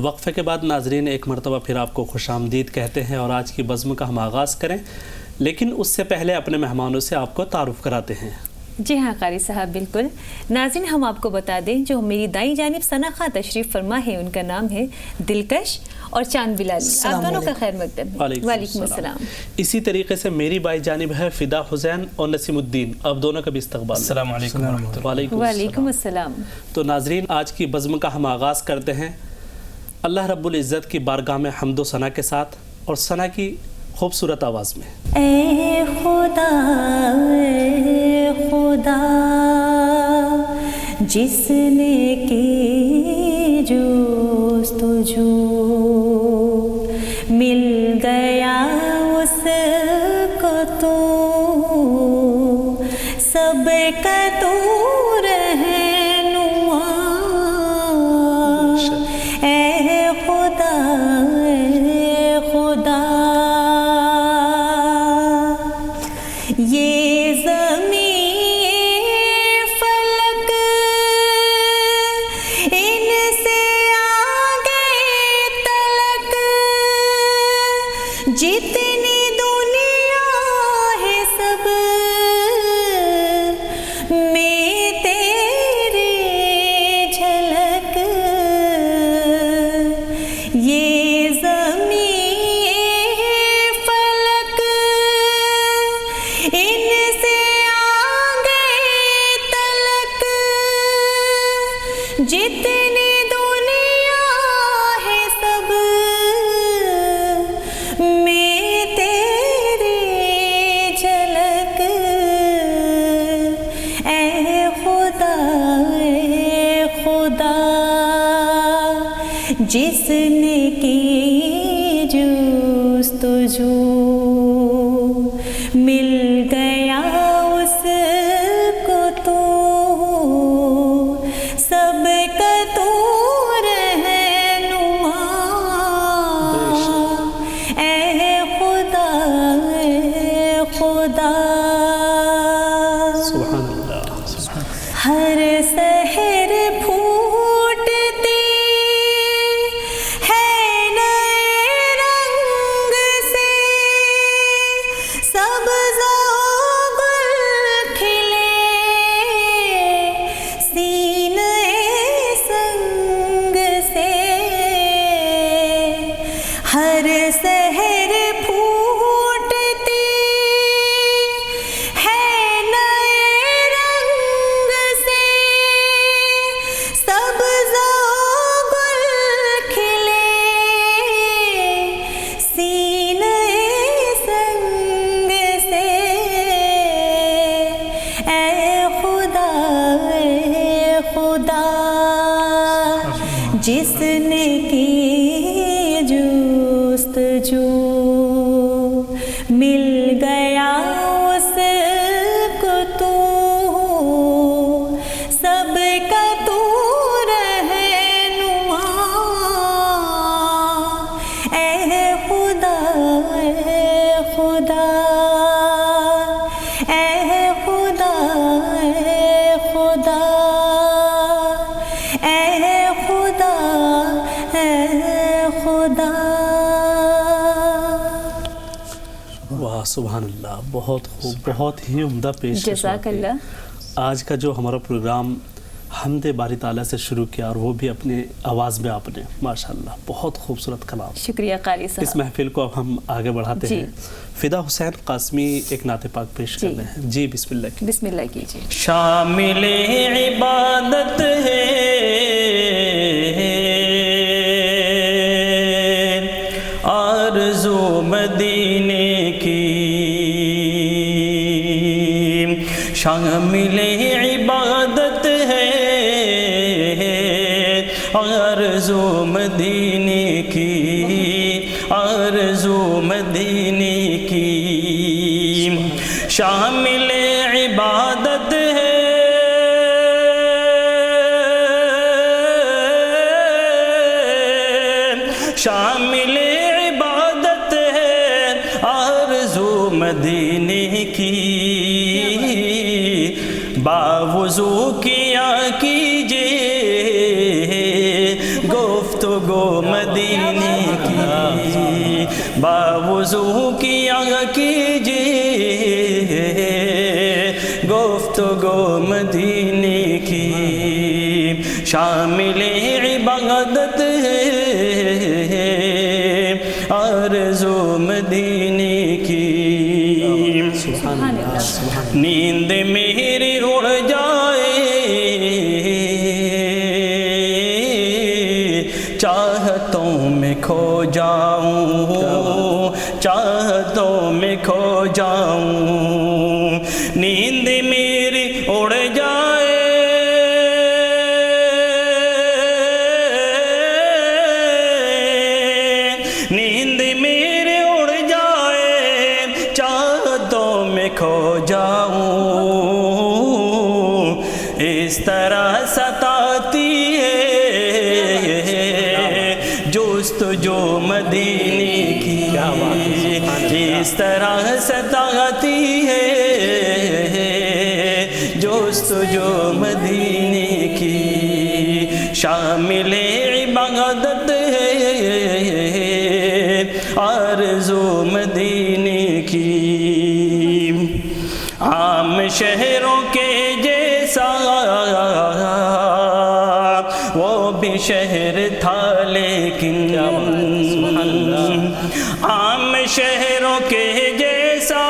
وقفے کے بعد ناظرین ایک مرتبہ پھر آپ کو خوش آمدید کہتے ہیں اور آج کی بزم کا ہم آغاز کریں، لیکن اس سے پہلے اپنے مہمانوں سے آپ کو تعارف کراتے ہیں۔ جی ہاں قاری صاحب، بالکل۔ ناظرین ہم آپ کو بتا دیں جو میری دائیں جانب ثنا خاں تشریف فرما ہے، ان کا نام ہے دلکش اور چاند بلالی۔ آپ دونوں کا خیر مقدم ہے۔ وعلیکم السلام۔ اسی طریقے سے میری بائیں جانب ہے فدا حسین اور نسیم الدین، آپ دونوں کا بھی استقبال۔ السلام علیکم۔ وعلیکم السلام۔ تو ناظرین آج کی بزم کا ہم آغاز کرتے ہیں اللہ رب العزت کی بارگاہ میں حمد و ثنا کے ساتھ اور ثنا کی خوبصورت آواز میں۔ اے خدا جس نے کی جستجو مل گیا اس کو تو سب کا تو رہنما۔ اے خدا یہ زمین فلک ان سے آگے تلک جتنی دنیا ہے سب میں تیری جھلک۔ یہ زمین فلک ان سے آگے تلک جتنی دنیا ہے سب میں تیری جھلک۔ اے خدا جس نے کی جستجو مل گیا اس کو تو سب کا تو رہنما۔ اے خدا سبحان اللہ۔ ہر سحر پھوٹتی ہے نئے رنگ سے، سبز و گل کھلے سینے سنگ سے۔ ہر سحر پھوٹتی ہے نئے رنگ سے، سبز و گل کھلے سینے سنگ سے۔ اے خدا جس نے کی جستجو مل گیا اس کو تو سب کا تو رہنما۔ اے خدا اے خدا واہ سبحان اللہ، بہت خوب، بہت ہی عمدہ پیش۔ جزاک اللہ۔ آج کا جو ہمارا پروگرام حمد باری تعالیٰ سے شروع کیا اور وہ بھی اپنے آواز میں آپ نے، ماشاءاللہ بہت خوبصورت کلام۔ شکریہ قاری صاحب۔ اس محفل کو اب ہم آگے بڑھاتے ہیں۔ فدا حسین قاسمی ایک نعت پاک پیش کر رہے ہیں۔ جی بسم اللہ کی۔ بسم اللہ کیجیے۔ شامل عبادت ہے آرزو مدینے کی، شامل عبادت ہے آرزو مدینے کی، آرزو مدینے کی، شامل عبادت ہے شامل عبادت ہے آرزو مدینے کی، باوضو کیا کیجئے گفتگو باوضو کیا کیجیے گفتگو مدینے کی شامل عبادت ہے آرزو مدینے کی نیند میری اڑ جائے چاہتوں میں کھو جاؤں چاہتوں میں کھو جاؤں نیند میری اڑ جائے نیند میری اڑ جائے چاہتوں میں کھو جاؤں اس طرح ستاتی ہے جستجو مدینے کی اس طرح ستاتی ہے جستجو مدینے کی شامل عبادت ہے آرزو مدینے کی عام شہروں کے جیسا وہ بھی شہر تھا لیکن عام شہروں کے جیسا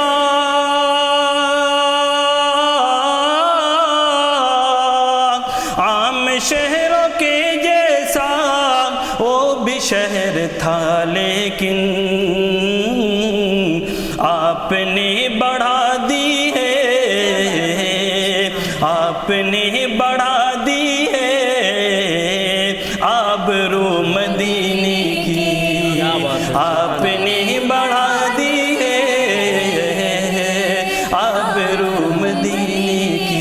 عام شہروں کے جیسا وہ بھی شہر تھا لیکن آپ نے بڑھا دی ہے آپ نے بڑھا دی ہے آبرو مدینے کی آپ نے بڑھا دی ہے آبرو مدینے کی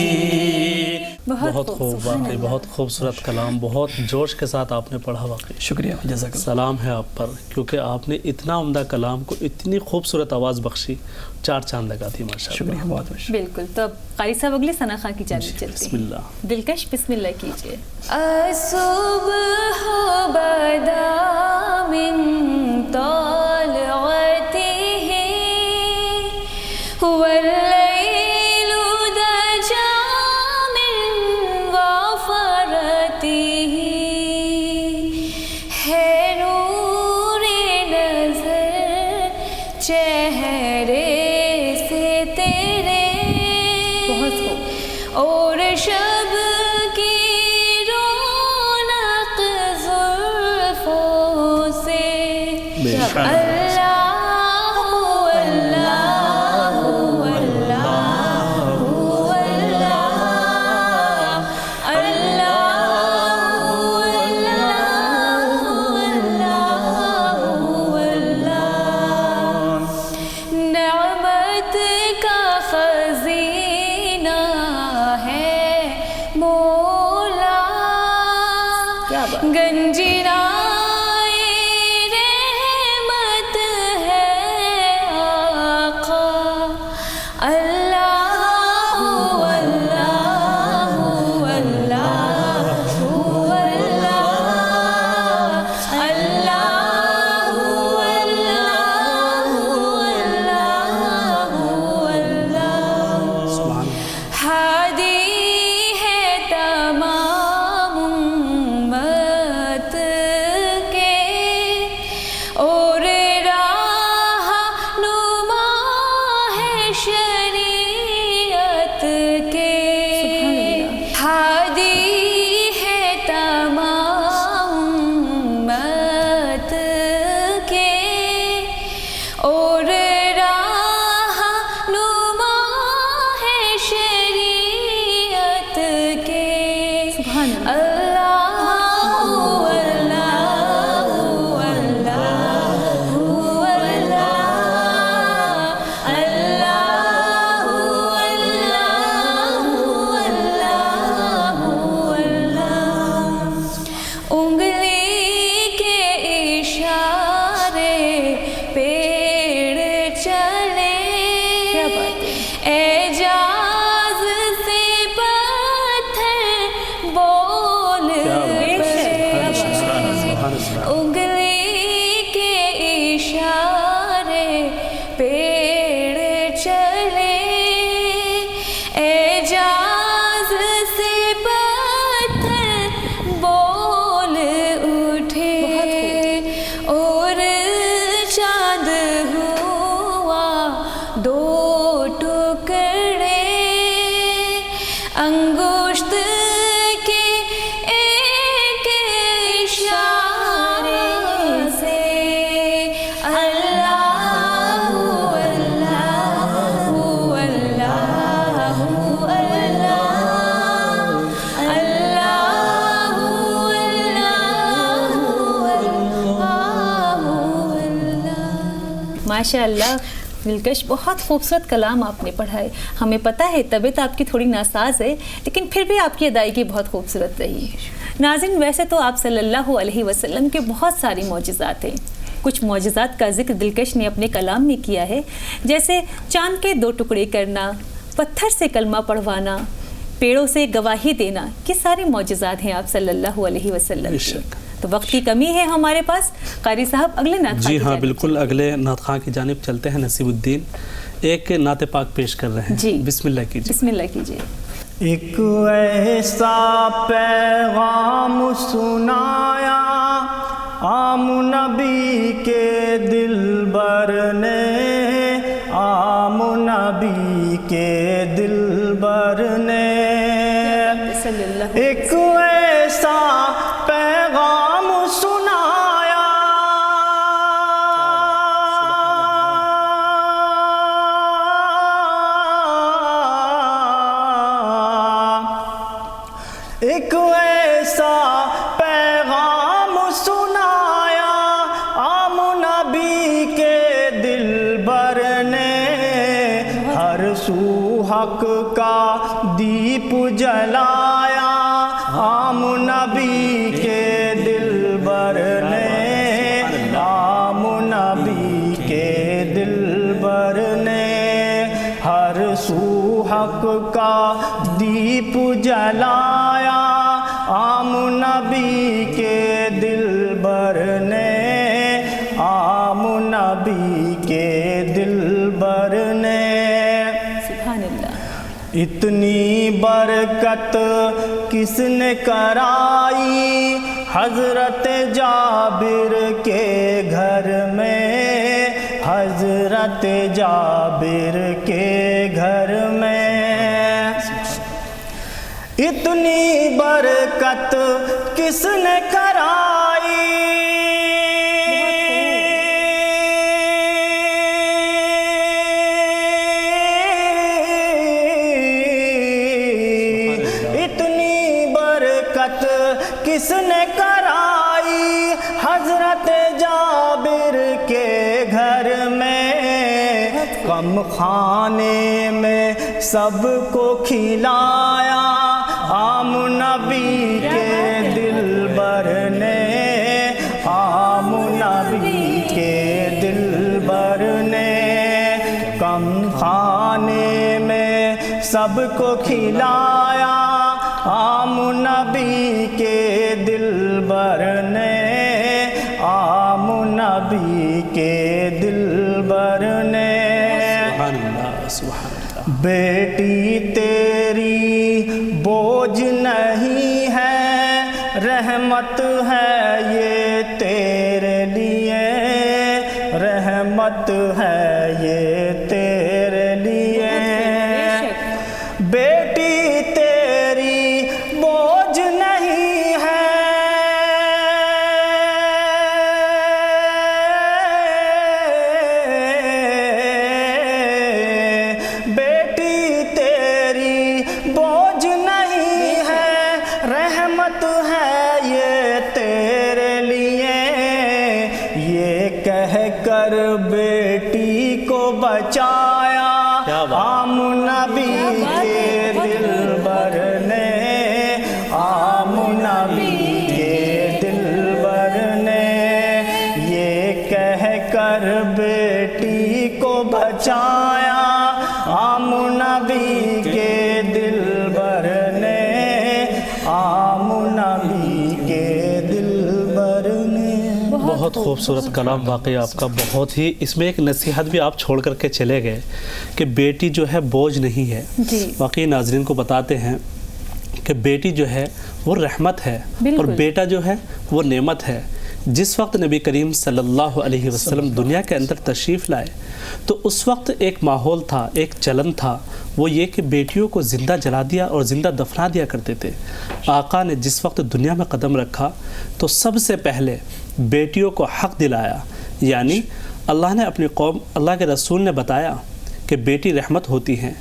بہت خوب واقعی بہت خوبصورت کلام بہت جوش کے ساتھ آپ نے پڑھا واقعی شکریہ جزاک اللہ سلام ہے آپ پر کیونکہ آپ نے اتنا عمدہ کلام کو اتنی خوبصورت آواز بخشی چار چاند لگا دی ماشاء اللہ شکریہ بہت بہت بالکل تو اب قاری صاحب اگلی ثنا خان کی جانب چلتے بسم اللہ ہیں دلکش بسم اللہ کیجئے الصبح بدا من طالعته والليل دجا من غفرته ہے نور نظر چہرے سے تیرے بہت خوب اور شب کی رونق زلفوں سے انگلی کے اشارے ماشاء اللہ دلکش، بہت خوبصورت کلام آپ نے پڑھا ہے. ہمیں پتہ ہے طبیعت آپ کی تھوڑی ناساز ہے، لیکن پھر بھی آپ کی ادائیگی بہت خوبصورت رہی ہے. ناظرین، ویسے تو آپ صلی اللہ علیہ وسلم کے بہت ساری معجزات ہیں. کچھ معجزات کا ذکر دلکش نے اپنے کلام میں کیا ہے، جیسے چاند کے 2 ٹکڑے کرنا، پتھر سے کلمہ پڑھوانا، پیڑوں سے گواہی دینا. یہ سارے معجزات ہیں آپ صلی اللہ علیہ وسلم کے. تو وقت کی کمی ہے ہمارے پاس. قاری صاحب اگلے نعت خواں. جی ہاں بالکل، اگلے نعت خواں کی جانب چلتے ہیں. نصیب الدین ایک نعت پاک پیش کر رہے ہیں. جی بسم اللہ کیجیے. بسم اللہ کیجیے. ایک ایسا پیغام سنایا عام نبی کے دلبر نے، عام نبی کے دلبر نے. ایک ایسا پیغام سنایا ایک ایسا پیغام سنایا عام نبی کے دلبر نے. ہر سو حق کا دیپ جلایا عام نبی کے دلبر نے، عام نبی کے دلبر نے. ہر سو حق کا دیپ جلایا عام نبی کے دلبر نے، عام نبی کے دلبر نے. سبحان اللہ. اتنی برکت کس نے کرائی حضرت جابر کے گھر میں، حضرت جابر کے گھر میں. اتنی برکت کس نے کرائی کس نے کرائی حضرت جابر کے گھر میں. غم خانے میں سب کو کھلایا عام نبی کے دلبر نے، عام نبی کے دلبر نے. غم خانے میں سب کو کھلایا عام نبی کے دلبر نے، عام نبی کے دلبر نے. سبحان اللہ سبحان اللہ. بیٹی تیری بوجھ نہیں ہے، رحمت ہے یہ تیرے لیے، رحمت ہے یہ تیرے لیے. بیٹی تیری بوجھ نہیں ہے، بیٹی تیری بوجھ نہیں ہے، رحمت ہے یہ تیرے لیے. یہ کہہ کر بیٹی کو بچایا عام نبی کے دلبر نے، عام نبی کے دلبر نے. یہ کہہ کر بیٹی کو بچایا عام نبی کے دلبر نے، عام نبی کے دلبر نے. بہت خوبصورت کلام واقعی آپ کا. بہت ہی اس میں ایک نصیحت بھی آپ چھوڑ کر کے چلے گئے کہ بیٹی جو ہے بوجھ نہیں ہے. واقعی ناظرین کو بتاتے ہیں کہ بیٹی جو ہے وہ رحمت ہے اور بیٹا جو ہے وہ نعمت ہے. جس وقت نبی کریم صلی اللہ علیہ وسلم دنیا کے اندر تشریف لائے تو اس وقت ایک ماحول تھا، ایک چلن تھا، وہ یہ کہ بیٹیوں کو زندہ جلا دیا اور زندہ دفنا دیا کرتے تھے. آقا نے جس وقت دنیا میں قدم رکھا تو سب سے پہلے بیٹیوں کو حق دلایا. یعنی اللہ نے اپنی قوم، اللہ کے رسول نے بتایا کہ بیٹی رحمت ہوتی ہیں.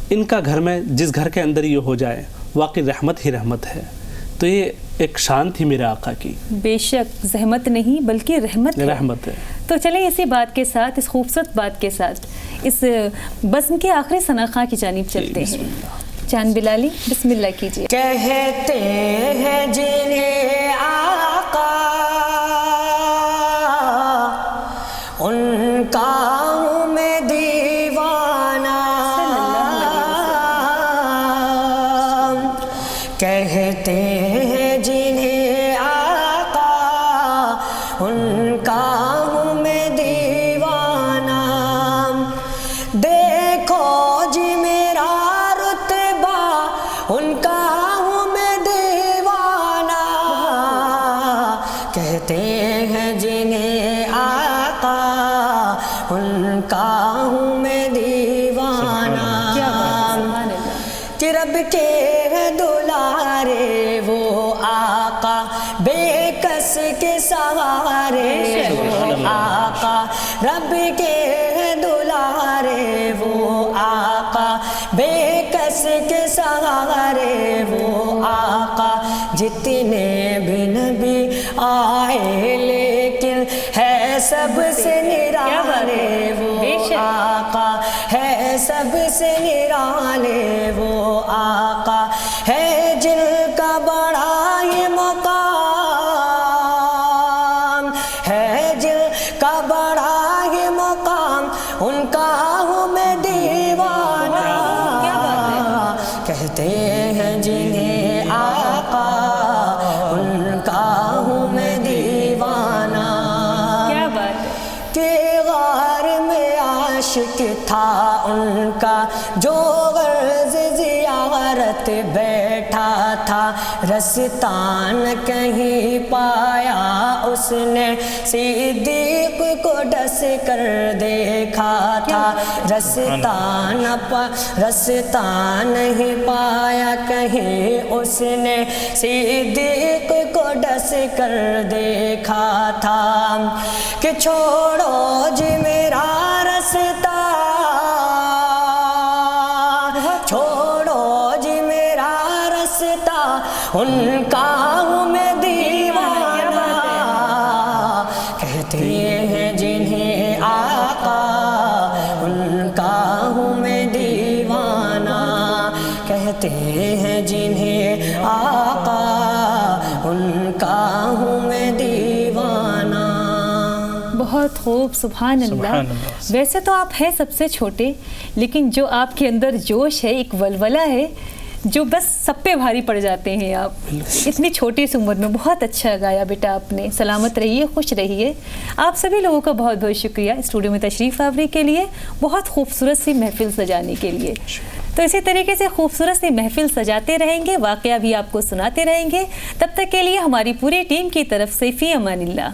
ان کا گھر میں جس گھر کے اندر یہ ہو جائے واقعی رحمت ہی رحمت ہے. تو یہ ایک شان تھی میرے آقا کی. بے شک زحمت نہیں بلکہ رحمت ہے. تو چلیں اسی بات کے ساتھ، اس خوبصورت بات کے ساتھ اس بزم کے آخری ثناخواں کی جانب چلتے ہیں. چاند بلالی بسم اللہ کیجیے. کہتے ہیں جنہیں آقا ان کا ہوں میں دیوانہ، کہتے ہیں جنہیں آقا ان کا ہوں میں دیوانہ، دیکھو جی میرا رتبہ ان کا ہوں میں دیوانہ، کہتے ہیں جنہیں آقا ان کا ہوں میں دیوانہ، کہ رب کے دلارے وہ آقا بے کس کے سہارے وہ آقا، رب کے دلارے وہ آقا بے کس کے سہارے وہ آقا، جتنے بھی نبی آئے لیکن ہے سب سے نرالے وہ آقا، ہے سب سے نرالے وہ آقا، ہے جن کا بڑا ہی مقام، ہے جن کا بڑا ہی مقام ان کا ہوں میں دیوانہ، کہتے ہیں جنہیں آقا ان کا ہوں میں دیوانہ، کہ غار میں عاشق تھا ان کا جو غرض زیارت بیٹھا تھا، رستان کہیں پایا اس نے صدیق کو ڈس کر دیکھا تھا، رستان نہیں پایا کہیں اس نے صدیق کو ڈس کر دیکھا تھا، کہ چھوڑو جی میرا رستہ، چھوڑو جی میرا رستہ ان کا ہوں میں دیوانہ، کہتے ہیں جنہیں آقا ان کا ہوں میں دیوانہ، کہتے ہیں جنہیں آقا ان کا ہوں میں دیوانہ. بہت خوب، سبحان اللہ. ویسے تو آپ ہیں سب سے چھوٹے، لیکن جو آپ کے اندر جوش ہے، ایک ولولہ ہے جو بس سب پہ بھاری پڑ جاتے ہیں. آپ اتنی چھوٹی سی عمر میں بہت اچھا گایا بیٹا آپ نے. سلامت رہیے، خوش رہیے. آپ سبھی لوگوں کا بہت بہت شکریہ اسٹوڈیو میں تشریف آوری کے لیے، بہت خوبصورت سی محفل سجانے کے لیے. تو اسی طریقے سے خوبصورت سی محفل سجاتے رہیں گے، واقعہ بھی آپ کو سناتے رہیں گے. تب تک کے لیے ہماری پوری ٹیم کی طرف سے فی امان اللہ.